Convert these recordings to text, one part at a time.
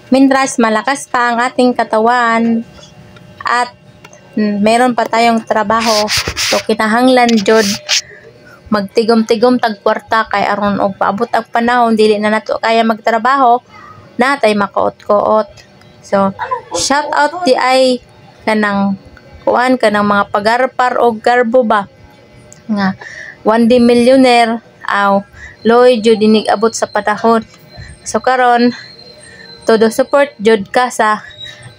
Mintras malakas pa ang ating katawan at meron pa tayong trabaho, so kinahanglan jud magtigom-tigom tag kwarta kay aron og paabot ang panahon dili na nato kaya magtrabaho natay makaot-kuot. So shout out di ay kanang kuan kanang mga pagarpar og garbo ba nga one day millionaire aw loy jud dinig abot sa panahon. So karon todo support jud ka sa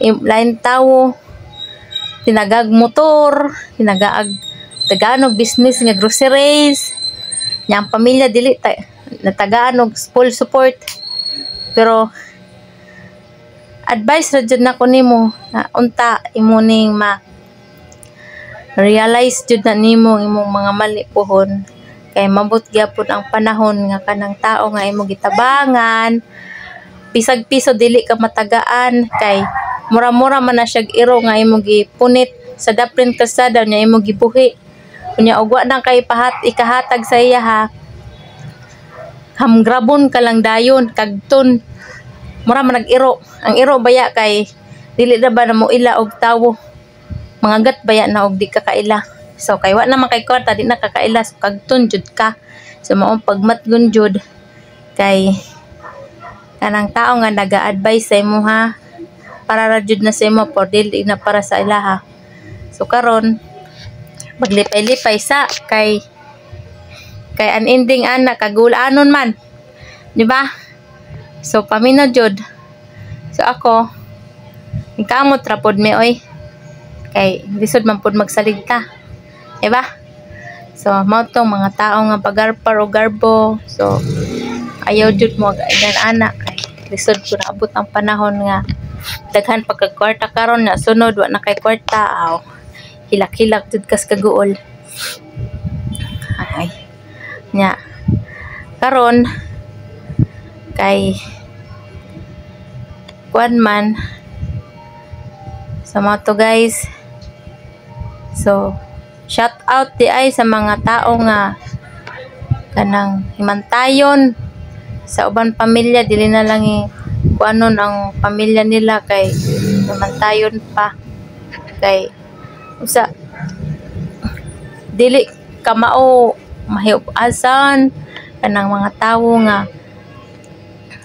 lain tawo tinagag motor, tinagaag taganog business nga groceries. Yang pamilya dili natagaan og full support. Pero advice ra jud nako nimo na unta imo ning realize jud na nimo imong mga mali pohon kay mabot gyapon ang panahon nga kanang tao nga imo gitabangan pisag piso dili ka matagaan kay mura-mura man na siya iro nga imo gipunit sa daplin kalsada nya imo gibuhi unya og wa nang kay ikahatag sa iya ha hamgrabon ka lang dayon kagton mura man nag-iro ang iro baya kay dili na ba na mo ila og tawo mga gat baya na og di ka kaila so kay wa na man kay kwarta di na kakaila so kagton jud ka so mao pagmatgon jud kay kanang tao nga naga-advise sa imo ha para ra jud na sa imo por dili na para sa ilaha. So karon maglipay-lipay sa kay an ending ana kagulanon man. Di ba? So pamino jud. So ako kamot ra pod mi oy. Kay lisod man pod magsaligta. Di ba? So mao tong mga tao nga pagarpar o garbo. So ayaw jud mo gaigan ana kay lisod ko na abot ang panahon nga daghan pagkakwarta karon na sunod wa na kay kwarta aw hilak-hilak jud kas kaguol ay nya karon kay kuan man sa mga to guys. So shout out di ay sa mga tao nga kanang himantayon sa uban pamilya dili na lang kuanon ang pamilya nila kay himantayon pa kay usa dili ka mao mahiup-asan kanang mga tawo nga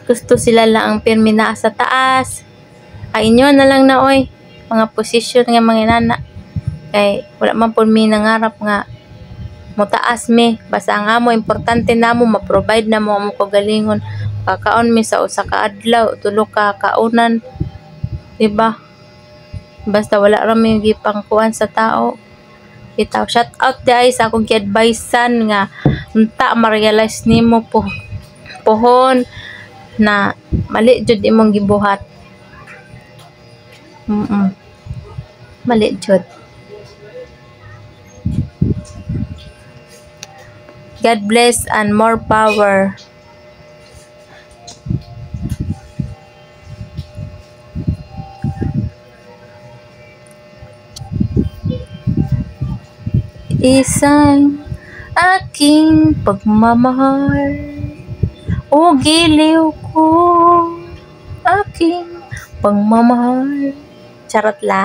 gusto sila lang ang pirmi na sa taas ay inyo na lang na oy mga posisyon nga mga inana kay wala man pud mi nangarap nga mo taas mi basta ang amo importante namo ma-provide na mo amo kagalingon kakaon mi sa usa ka adlaw tulo ka kaunan diba basta wala ra mi gipangkuan sa tao bitaw shout out dai sa akong gi-advisean nga unta ma-realize nimo pohon na mali jud imong gibuhat mali jud. God bless and more power. Isang aking pagmamahal o giliw ko aking pagmamahal charot lang.